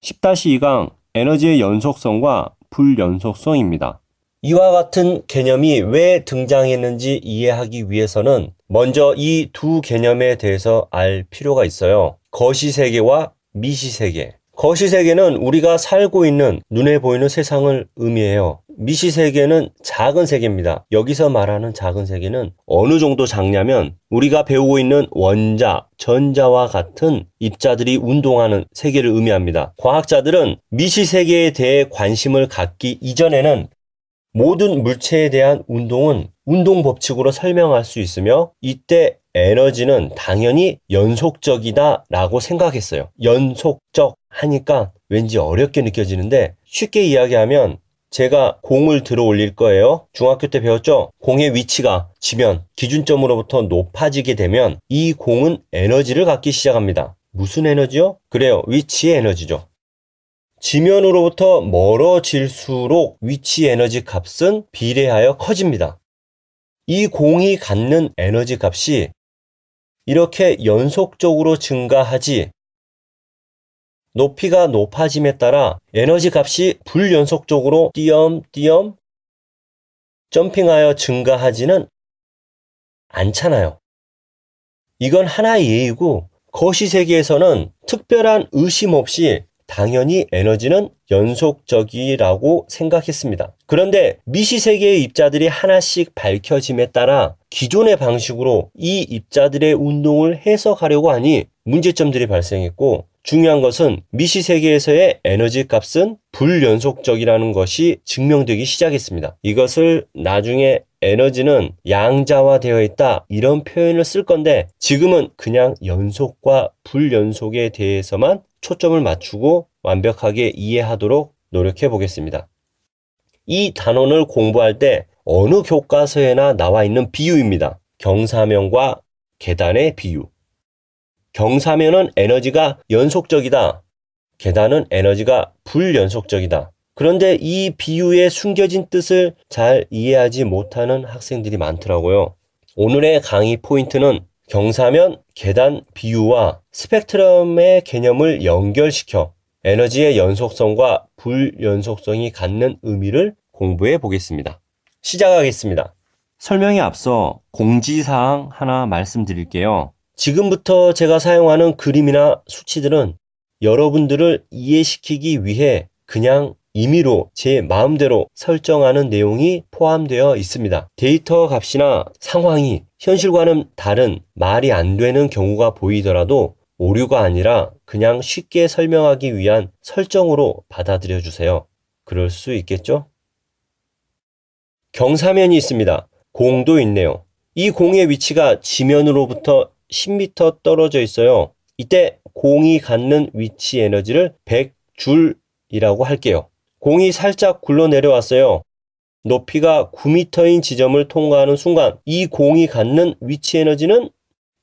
10-2강 에너지의 연속성과 불연속성입니다. 이와 같은 개념이 왜 등장했는지 이해하기 위해서는 먼저 이 두 개념에 대해서 알 필요가 있어요. 거시세계와 미시세계. 거시세계는 우리가 살고 있는 눈에 보이는 세상을 의미해요. 미시세계는 작은 세계입니다. 여기서 말하는 작은 세계는 어느 정도 작냐면 우리가 배우고 있는 원자, 전자와 같은 입자들이 운동하는 세계를 의미합니다. 과학자들은 미시세계에 대해 관심을 갖기 이전에는 모든 물체에 대한 운동은 운동 법칙으로 설명할 수 있으며 이때 에너지는 당연히 연속적이다 라고 생각했어요. 연속적 하니까 왠지 어렵게 느껴지는데 쉽게 이야기하면 제가 공을 들어 올릴 거예요. 중학교 때 배웠죠? 공의 위치가 지면 기준점으로부터 높아지게 되면 이 공은 에너지를 갖기 시작합니다. 무슨 에너지요? 그래요. 위치의 에너지죠. 지면으로부터 멀어질수록 위치 에너지 값은 비례하여 커집니다. 이 공이 갖는 에너지 값이 이렇게 연속적으로 증가하지 높이가 높아짐에 따라 에너지 값이 불연속적으로 띄엄띄엄 점핑하여 증가하지는 않잖아요. 이건 하나의 예이고 거시세계에서는 특별한 의심 없이 당연히 에너지는 연속적이라고 생각했습니다. 그런데 미시세계의 입자들이 하나씩 밝혀짐에 따라 기존의 방식으로 이 입자들의 운동을 해석하려고 하니 문제점들이 발생했고 중요한 것은 미시세계에서의 에너지 값은 불연속적이라는 것이 증명되기 시작했습니다. 이것을 나중에 에너지는 양자화되어 있다 이런 표현을 쓸 건데 지금은 그냥 연속과 불연속에 대해서만 초점을 맞추고 완벽하게 이해하도록 노력해 보겠습니다. 이 단원을 공부할 때 어느 교과서에나 나와 있는 비유입니다. 경사면과 계단의 비유. 경사면은 에너지가 연속적이다. 계단은 에너지가 불연속적이다. 그런데 이 비유의 숨겨진 뜻을 잘 이해하지 못하는 학생들이 많더라고요. 오늘의 강의 포인트는 경사면, 계단 비유와 스펙트럼의 개념을 연결시켜 에너지의 연속성과 불연속성이 갖는 의미를 공부해 보겠습니다. 시작하겠습니다. 설명에 앞서 공지사항 하나 말씀드릴게요. 지금부터 제가 사용하는 그림이나 수치들은 여러분들을 이해시키기 위해 그냥 임의로 제 마음대로 설정하는 내용이 포함되어 있습니다. 데이터 값이나 상황이 현실과는 다른 말이 안 되는 경우가 보이더라도 오류가 아니라 그냥 쉽게 설명하기 위한 설정으로 받아들여 주세요. 그럴 수 있겠죠? 경사면이 있습니다. 공도 있네요. 이 공의 위치가 지면으로부터 10m 떨어져 있어요. 이때 공이 갖는 위치 에너지를 100줄이라고 할게요. 공이 살짝 굴러 내려왔어요. 높이가 9m인 지점을 통과하는 순간 이 공이 갖는 위치 에너지는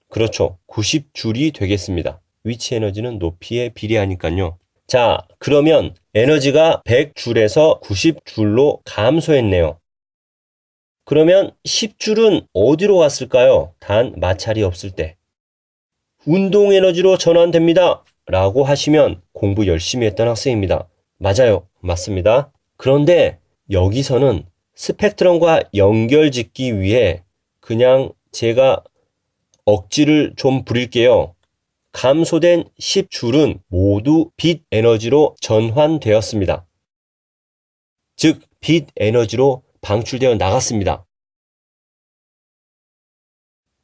그렇죠. 90줄이 되겠습니다. 위치 에너지는 높이에 비례하니까요. 자, 그러면 에너지가 100줄에서 90줄로 감소했네요. 그러면 10줄은 어디로 갔을까요? 단 마찰이 없을 때. 운동 에너지로 전환됩니다. 라고 하시면 공부 열심히 했던 학생입니다. 맞아요. 맞습니다. 그런데 여기서는 스펙트럼과 연결짓기 위해 그냥 제가 억지를 좀 부릴게요. 감소된 10줄은 모두 빛 에너지로 전환되었습니다. 즉, 빛 에너지로 방출되어 나갔습니다.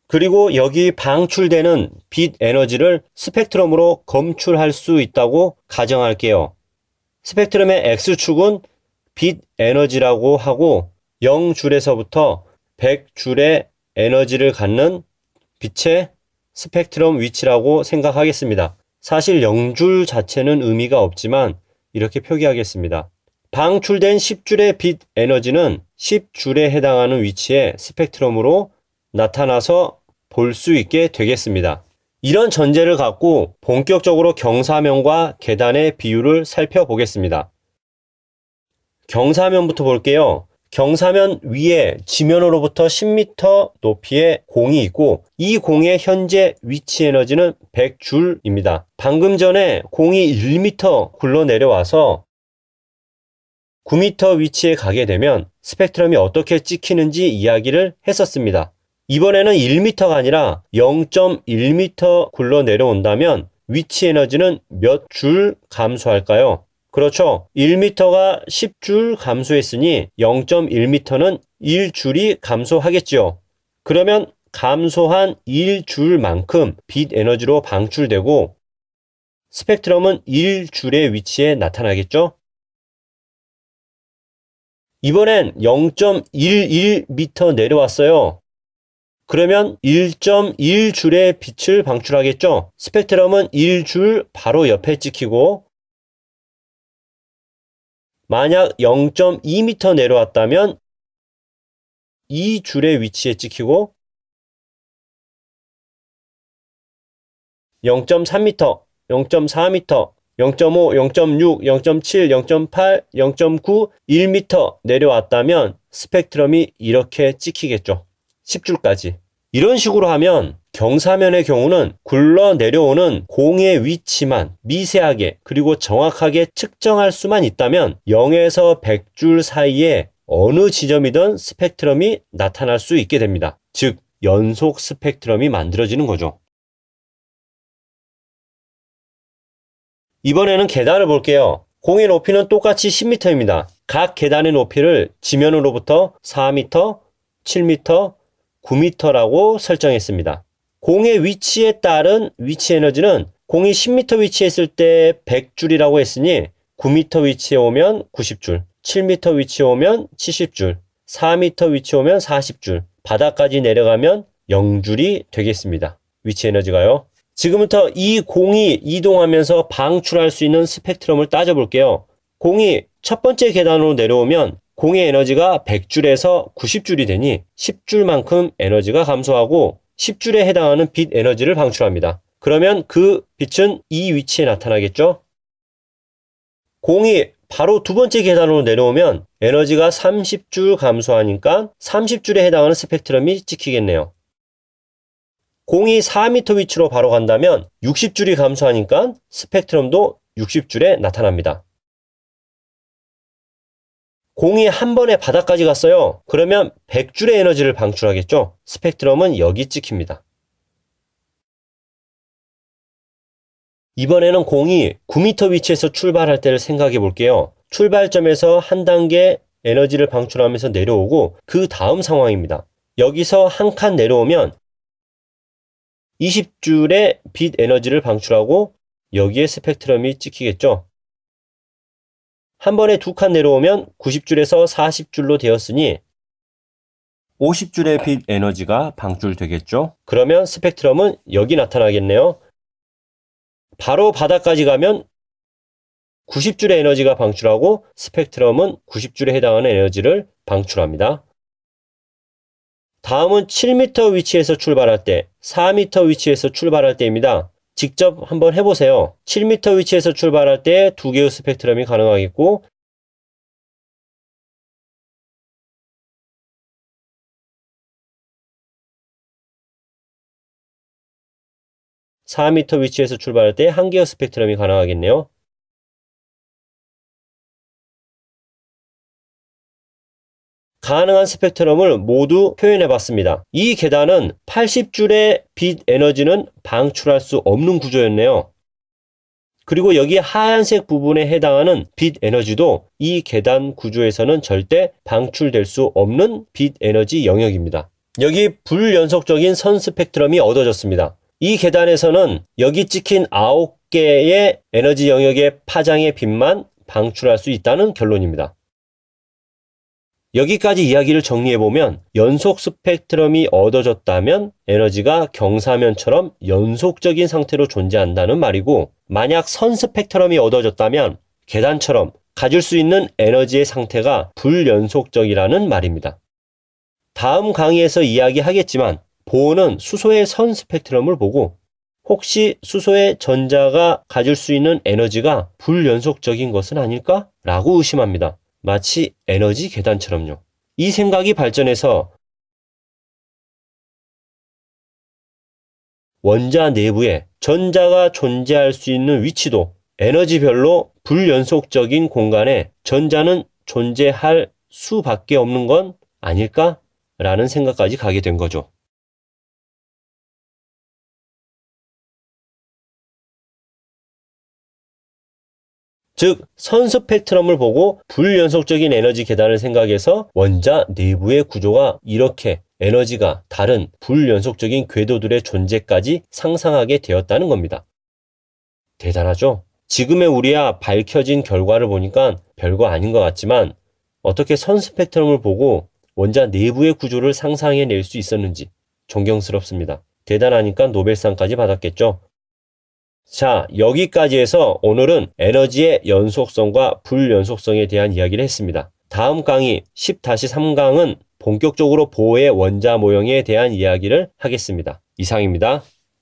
그리고 여기 방출되는 빛 에너지를 스펙트럼으로 검출할 수 있다고 가정할게요. 스펙트럼의 X축은 빛 에너지라고 하고 0줄에서부터 100줄의 에너지를 갖는 빛의 스펙트럼 위치라고 생각하겠습니다. 사실 0줄 자체는 의미가 없지만 이렇게 표기하겠습니다. 방출된 10줄의 빛 에너지는 10줄에 해당하는 위치의 스펙트럼으로 나타나서 볼 수 있게 되겠습니다. 이런 전제를 갖고 본격적으로 경사면과 계단의 비율을 살펴보겠습니다. 경사면부터 볼게요. 경사면 위에 지면으로부터 10m 높이의 공이 있고 이 공의 현재 위치 에너지는 100줄입니다. 방금 전에 공이 1m 굴러 내려와서 9m 위치에 가게 되면 스펙트럼이 어떻게 찍히는지 이야기를 했었습니다. 이번에는 1m가 아니라 0.1m 굴러 내려온다면 위치 에너지는 몇 줄 감소할까요? 그렇죠. 1m가 10줄 감소했으니 0.1m는 1줄이 감소하겠죠. 그러면 감소한 1줄만큼 빛 에너지로 방출되고 스펙트럼은 1줄의 위치에 나타나겠죠. 이번엔 0.11m 내려왔어요. 그러면 1.1줄의 빛을 방출하겠죠. 스펙트럼은 1줄 바로 옆에 찍히고 만약 0.2m 내려왔다면 2줄의 위치에 찍히고 0.3m, 0.4m, 0.5, 0.6, 0.7, 0.8, 0.9, 1m 내려왔다면 스펙트럼이 이렇게 찍히겠죠. 10줄까지. 이런 식으로 하면 경사면의 경우는 굴러 내려오는 공의 위치만 미세하게 그리고 정확하게 측정할 수만 있다면 0에서 100줄 사이에 어느 지점이든 스펙트럼이 나타날 수 있게 됩니다. 즉, 연속 스펙트럼이 만들어지는 거죠. 이번에는 계단을 볼게요. 공의 높이는 똑같이 10m입니다. 각 계단의 높이를 지면으로부터 4m, 7m, 9m라고 설정했습니다. 공의 위치에 따른 위치 에너지는 공이 10m 위치에 있을 때 100줄이라고 했으니 9m 위치에 오면 90줄, 7m 위치에 오면 70줄, 4m 위치에 오면 40줄, 바닥까지 내려가면 0줄이 되겠습니다. 위치 에너지가요. 지금부터 이 공이 이동하면서 방출할 수 있는 스펙트럼을 따져볼게요. 공이 첫 번째 계단으로 내려오면 공의 에너지가 100줄에서 90줄이 되니 10줄만큼 에너지가 감소하고 10줄에 해당하는 빛 에너지를 방출합니다. 그러면 그 빛은 이 위치에 나타나겠죠? 공이 바로 두 번째 계단으로 내려오면 에너지가 30줄 감소하니까 30줄에 해당하는 스펙트럼이 찍히겠네요. 공이 4m 위치로 바로 간다면 60줄이 감소하니까 스펙트럼도 60줄에 나타납니다. 공이 한 번에 바닥까지 갔어요. 그러면 100줄의 에너지를 방출하겠죠? 스펙트럼은 여기 찍힙니다. 이번에는 공이 9m 위치에서 출발할 때를 생각해 볼게요. 출발점에서 한 단계 에너지를 방출하면서 내려오고 그 다음 상황입니다. 여기서 한 칸 내려오면 20줄의 빛 에너지를 방출하고 여기에 스펙트럼이 찍히겠죠. 한 번에 두 칸 내려오면 90줄에서 40줄로 되었으니 50줄의 빛 에너지가 방출되겠죠. 그러면 스펙트럼은 여기 나타나겠네요. 바로 바닥까지 가면 90줄의 에너지가 방출하고 스펙트럼은 90줄에 해당하는 에너지를 방출합니다. 다음은 7m 위치에서 출발할 때, 4m 위치에서 출발할 때입니다. 직접 한번 해보세요. 7m 위치에서 출발할 때 두 개의 스펙트럼이 가능하겠고 4m 위치에서 출발할 때 한 개의 스펙트럼이 가능하겠네요. 가능한 스펙트럼을 모두 표현해 봤습니다. 이 계단은 80줄의 빛 에너지는 방출할 수 없는 구조였네요. 그리고 여기 하얀색 부분에 해당하는 빛 에너지도 이 계단 구조에서는 절대 방출될 수 없는 빛 에너지 영역입니다. 여기 불연속적인 선 스펙트럼이 얻어졌습니다. 이 계단에서는 여기 찍힌 9개의 에너지 영역의 파장의 빛만 방출할 수 있다는 결론입니다. 여기까지 이야기를 정리해보면 연속 스펙트럼이 얻어졌다면 에너지가 경사면처럼 연속적인 상태로 존재한다는 말이고, 만약 선 스펙트럼이 얻어졌다면 계단처럼 가질 수 있는 에너지의 상태가 불연속적이라는 말입니다. 다음 강의에서 이야기하겠지만 보온은 수소의 선 스펙트럼을 보고 혹시 수소의 전자가 가질 수 있는 에너지가 불연속적인 것은 아닐까? 라고 의심합니다. 마치 에너지 계단처럼요. 이 생각이 발전해서 원자 내부에 전자가 존재할 수 있는 위치도 에너지별로 불연속적인 공간에 전자는 존재할 수밖에 없는 건 아닐까? 라는 생각까지 가게 된 거죠. 즉, 선 스펙트럼을 보고 불연속적인 에너지 계단을 생각해서 원자 내부의 구조가 이렇게 에너지가 다른 불연속적인 궤도들의 존재까지 상상하게 되었다는 겁니다. 대단하죠? 지금의 우리야 밝혀진 결과를 보니까 별거 아닌 것 같지만 어떻게 선 스펙트럼을 보고 원자 내부의 구조를 상상해낼 수 있었는지 존경스럽습니다. 대단하니까 노벨상까지 받았겠죠? 자, 여기까지 해서 오늘은 에너지의 연속성과 불연속성에 대한 이야기를 했습니다. 다음 강의 10-3강은 본격적으로 보호의 원자 모형에 대한 이야기를 하겠습니다. 이상입니다.